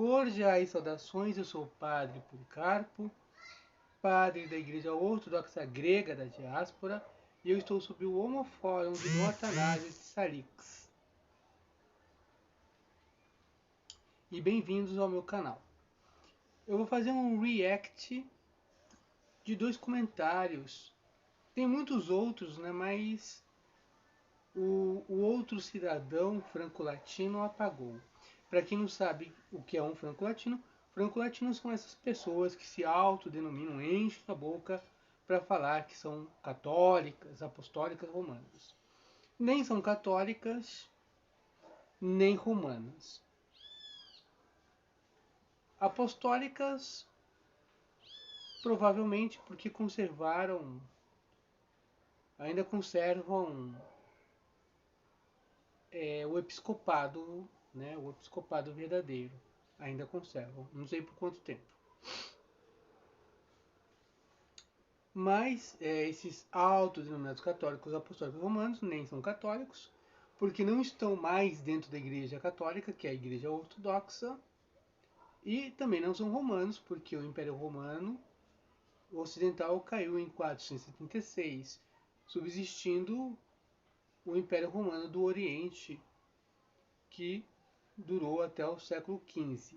Cordiais saudações, eu sou o Padre Policarpo, padre da Igreja Ortodoxa Grega da Diáspora, e eu estou sob o homofórum de Dom Atanásio de Salix. E bem-vindos ao meu canal. Eu vou fazer um react de 2 comentários. Tem muitos outros, né, mas o outro cidadão franco-latino apagou. Para quem não sabe o que é um franco-latino, franco-latinos são essas pessoas que se autodenominam, enchem a boca para falar que são católicas, apostólicas, romanas. Nem são católicas, nem romanas. Apostólicas, provavelmente porque ainda conservam o episcopado, né, o episcopado verdadeiro. Ainda conservam, não sei por quanto tempo. Mas esses autodenominados católicos apostólicos romanos nem são católicos, porque não estão mais dentro da Igreja Católica, que é a Igreja Ortodoxa, e também não são romanos, porque o Império Romano Ocidental caiu em 476, subsistindo o Império Romano do Oriente, que durou até o século XV.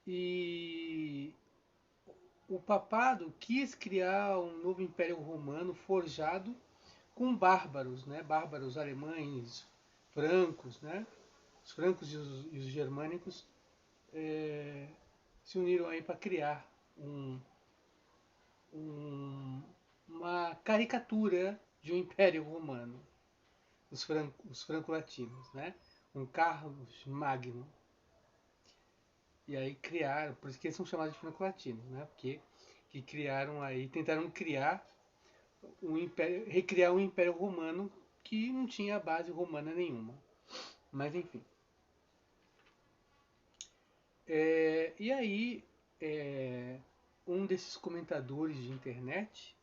E o papado quis criar um novo Império Romano forjado com bárbaros, né? Bárbaros alemães, francos, né? Os francos e os germânicos se uniram aí para criar uma caricatura de um Império Romano, os franco-latinos, né? Um Carlos Magno. E aí criaram, por isso que eles são chamados de franco-latinos, né? Porque que criaram aí, tentaram criar um império, recriar um Império Romano que não tinha base romana nenhuma. Mas enfim. E aí, um desses comentadores de internet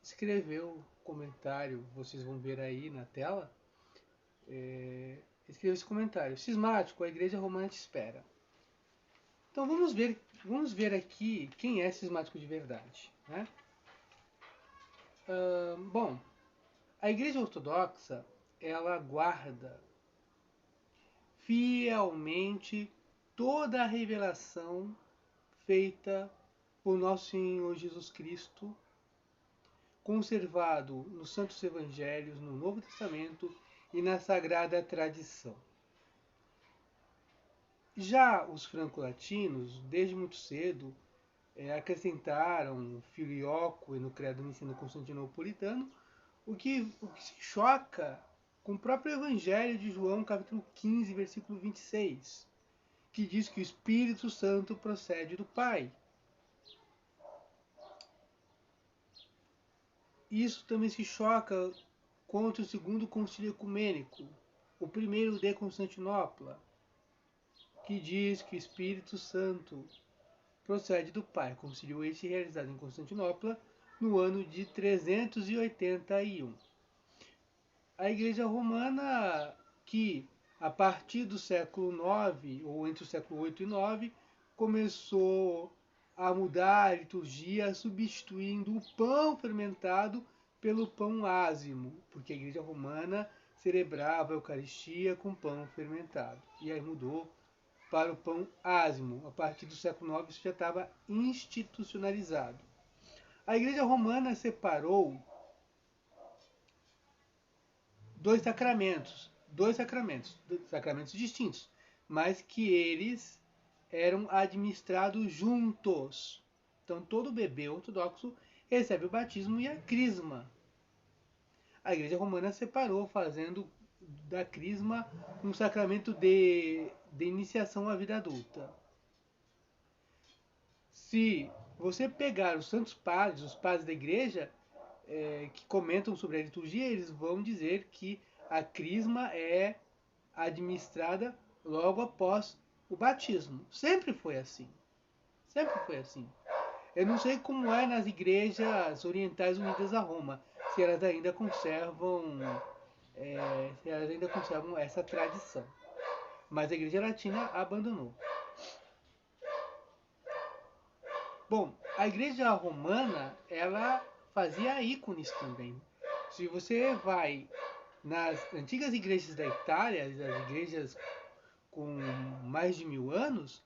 escreveu um comentário, vocês vão ver aí na tela, escreveu esse comentário: cismático, a Igreja Romana te espera. Então vamos ver aqui quem é cismático de verdade, né? Bom, a Igreja Ortodoxa, ela guarda fielmente toda a revelação feita por nosso Senhor Jesus Cristo, conservado nos Santos Evangelhos, no Novo Testamento e na Sagrada Tradição. Já os franco-latinos, desde muito cedo, acrescentaram filioque no credo niceno constantinopolitano, o que se choca com o próprio Evangelho de João, capítulo 15, versículo 26, que diz que o Espírito Santo procede do Pai. Isso também se choca contra o segundo concílio ecumênico, o primeiro de Constantinopla, que diz que o Espírito Santo procede do Pai. Concílio este realizado em Constantinopla no ano de 381. A Igreja Romana, que a partir do século IX, ou entre o século VIII e IX, começou a mudar a liturgia, substituindo o pão fermentado pelo pão ázimo, porque a Igreja Romana celebrava a Eucaristia com pão fermentado. E aí mudou para o pão ázimo. A partir do século IX isso já estava institucionalizado. A Igreja Romana separou dois sacramentos distintos, mas que eles eram administrados juntos. Então todo bebê ortodoxo recebe o batismo e a crisma. A Igreja Romana separou, fazendo da crisma um sacramento de iniciação à vida adulta. Se você pegar os santos padres, os padres da igreja, que comentam sobre a liturgia, eles vão dizer que a crisma é administrada logo após o batismo. Sempre foi assim. Sempre foi assim. Eu não sei como é nas igrejas orientais unidas a Roma, se elas ainda conservam essa tradição. mas a Igreja Latina abandonou. Bom, a Igreja Romana, ela fazia ícones também. Se você vai nas antigas igrejas da Itália, as igrejas com mais de 1000 anos,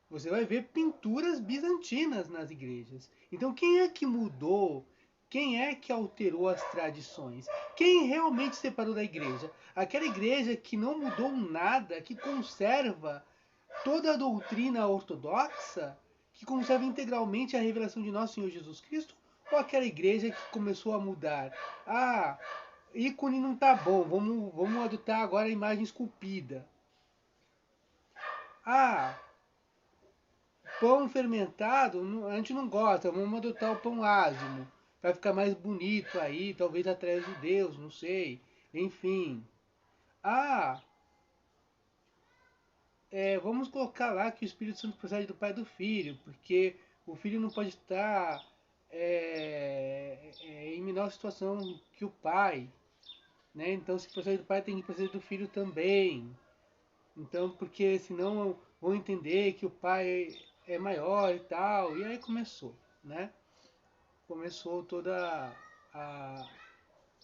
você vai ver pinturas bizantinas nas igrejas. Então, quem é que mudou? Quem é que alterou as tradições? Quem realmente separou da igreja? Aquela igreja que não mudou nada, que conserva toda a doutrina ortodoxa, que conserva integralmente a revelação de nosso Senhor Jesus Cristo? Ou aquela igreja que começou a mudar? Ah, ícone não tá bom, vamos adotar agora a imagem esculpida. Ah, pão fermentado, a gente não gosta, vamos adotar o pão ázimo. Vai ficar mais bonito aí, talvez atrás de Deus, não sei. Enfim. Ah, vamos colocar lá que o Espírito Santo procede do Pai e do Filho, porque o Filho não pode estar em menor situação que o Pai. Né? Então, se procede do Pai, tem que proceder do Filho também. Então, porque senão vão entender que o Pai é maior e tal. E aí começou, né? Começou toda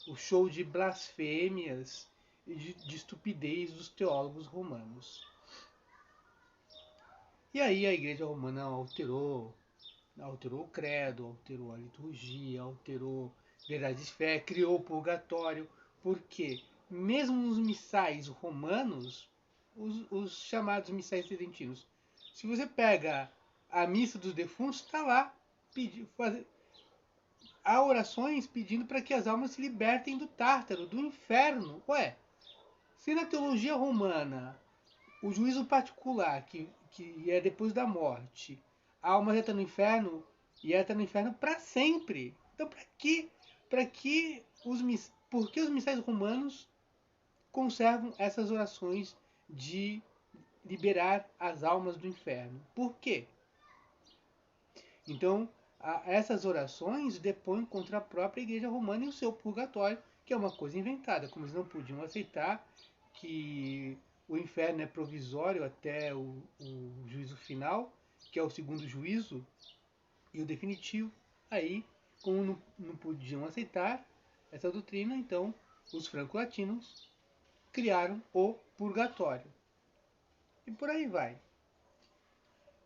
o show de blasfêmias e de estupidez dos teólogos romanos. E aí a Igreja Romana alterou o credo, alterou a liturgia, alterou verdade de fé, criou o purgatório, porque mesmo nos missais romanos, os chamados missais tridentinos, se você pega a missa dos defuntos, está lá, há orações pedindo para que as almas se libertem do Tártaro, do inferno. Ué, se na teologia romana o juízo particular, que é depois da morte, a alma já está no inferno e ela está no inferno para sempre. Então, por que os missais romanos conservam essas orações de liberar as almas do inferno? Por quê? Então, essas orações depõem contra a própria Igreja Romana e o seu purgatório, que é uma coisa inventada, como eles não podiam aceitar que o inferno é provisório até o juízo final, que é o segundo juízo, e o definitivo. Aí, como não podiam aceitar essa doutrina, então os franco-latinos criaram o purgatório. E por aí vai.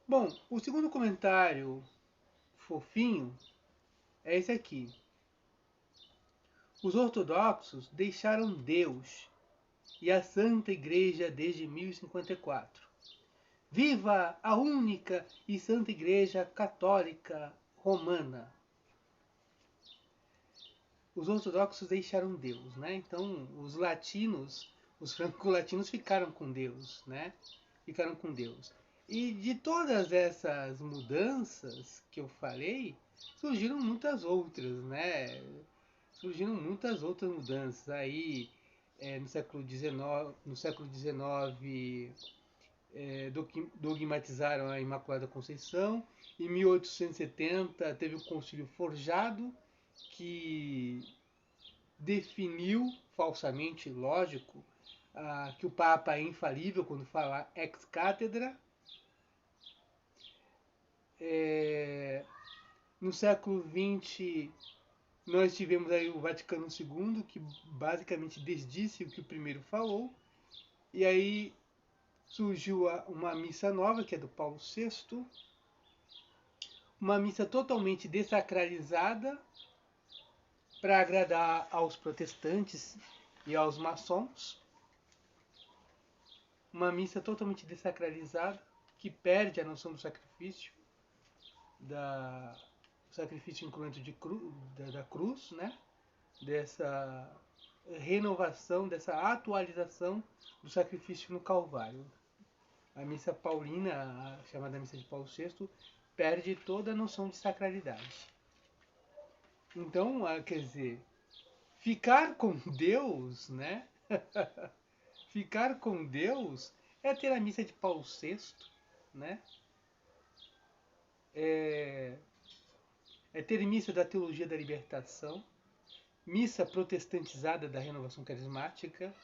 Bom, o segundo comentário fofinho é esse aqui. Os ortodoxos deixaram Deus e a Santa Igreja desde 1054. Viva a única e Santa Igreja Católica Romana! Os ortodoxos deixaram Deus, né? Então, os latinos, os franco-latinos ficaram com Deus, né? Ficaram com Deus. E de todas essas mudanças que eu falei, surgiram muitas outras, né? Surgiram muitas outras mudanças. Aí, no século XIX, dogmatizaram a Imaculada Conceição. Em 1870 teve o Concílio Forjado, que definiu falsamente, lógico, que o Papa é infalível quando fala ex cátedra. No século XX nós tivemos aí o Vaticano II, que basicamente desdisse o que o primeiro falou, e aí surgiu uma missa nova, que é do Paulo VI, uma missa totalmente desacralizada para agradar aos protestantes e aos maçons, uma missa totalmente desacralizada, que perde a noção do sacrifício, do sacrifício incruento da cruz, né? Dessa renovação, dessa atualização do sacrifício no Calvário. A missa paulina, a chamada missa de Paulo VI, perde toda a noção de sacralidade. Então, quer dizer, ficar com Deus, né? Ficar com Deus é ter a missa de Paulo VI, né? É ter missa da teologia da libertação, missa protestantizada da renovação carismática,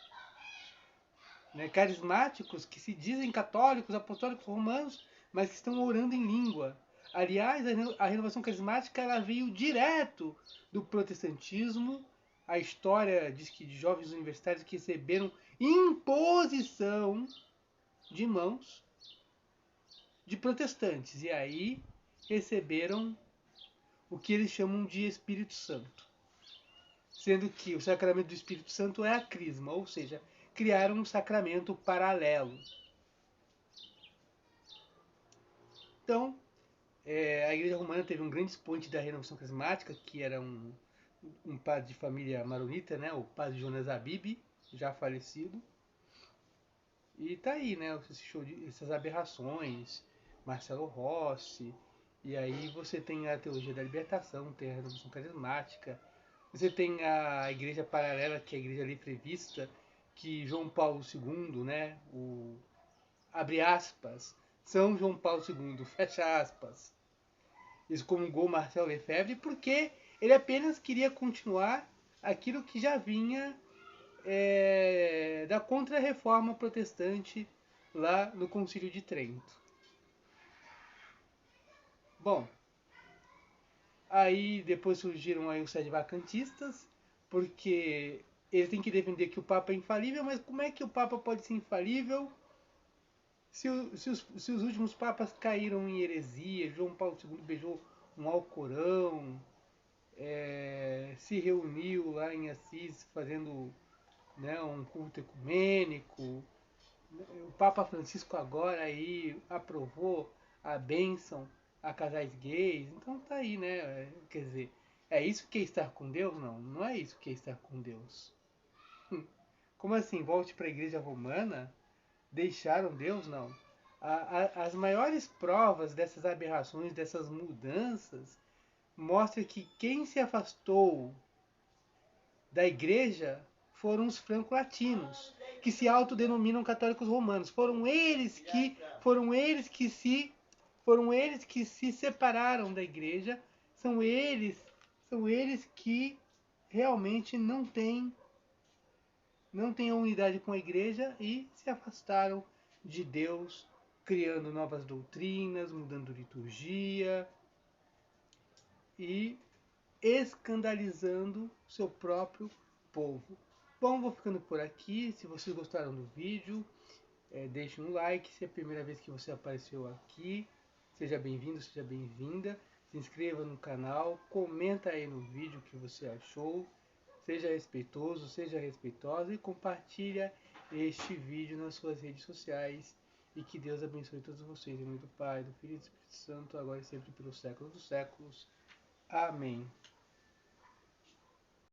né, carismáticos que se dizem católicos, apostólicos, romanos, mas que estão orando em língua. Aliás, a renovação carismática ela veio direto do protestantismo. A história diz que de jovens universitários que receberam imposição de mãos de protestantes. E aí receberam o que eles chamam de Espírito Santo. Sendo que o sacramento do Espírito Santo é a crisma, ou seja, criaram um sacramento paralelo. Então, a Igreja Romana teve um grande expoente da renovação carismática, que era um padre de família maronita, né, o padre Jonas Abib, já falecido. E tá aí, né, esse show essas aberrações, Marcelo Rossi, e aí você tem a teologia da libertação, tem a renovação carismática, você tem a igreja paralela, que é a igreja livre-vista, que João Paulo II, né, abre aspas, São João Paulo II, fecha aspas, excomungou Marcel Lefebvre porque ele apenas queria continuar aquilo que já vinha da Contra-Reforma Protestante lá no Concílio de Trento. Bom, aí depois surgiram aí os sedevacantistas, porque eles têm que defender que o Papa é infalível, mas como é que o Papa pode ser infalível se os últimos papas caíram em heresia? João Paulo II beijou um Alcorão, se reuniu lá em Assis fazendo, né, um culto ecumênico. O Papa Francisco agora aí aprovou a bênção a casais gays. Então tá aí, né? Quer dizer, é isso que é estar com Deus? Não, não é isso que é estar com Deus. Como assim? Volte para a igreja romana? Deixaram Deus? Não. As maiores provas dessas aberrações, dessas mudanças, mostra que quem se afastou da igreja foram os franco-latinos, que se autodenominam católicos romanos. Foram eles que se separaram da igreja. São eles que realmente não têm a unidade com a igreja e se afastaram de Deus, criando novas doutrinas, mudando liturgia e escandalizando seu próprio povo. Bom, vou ficando por aqui. Se vocês gostaram do vídeo, deixe um like. Se é a primeira vez que você apareceu aqui, seja bem-vindo, seja bem-vinda. Se inscreva no canal, comenta aí no vídeo o que você achou. Seja respeitoso, seja respeitosa e compartilha este vídeo nas suas redes sociais. E que Deus abençoe todos vocês. Em nome do Pai, do Filho e do Espírito Santo, agora e sempre pelos séculos dos séculos. Amém.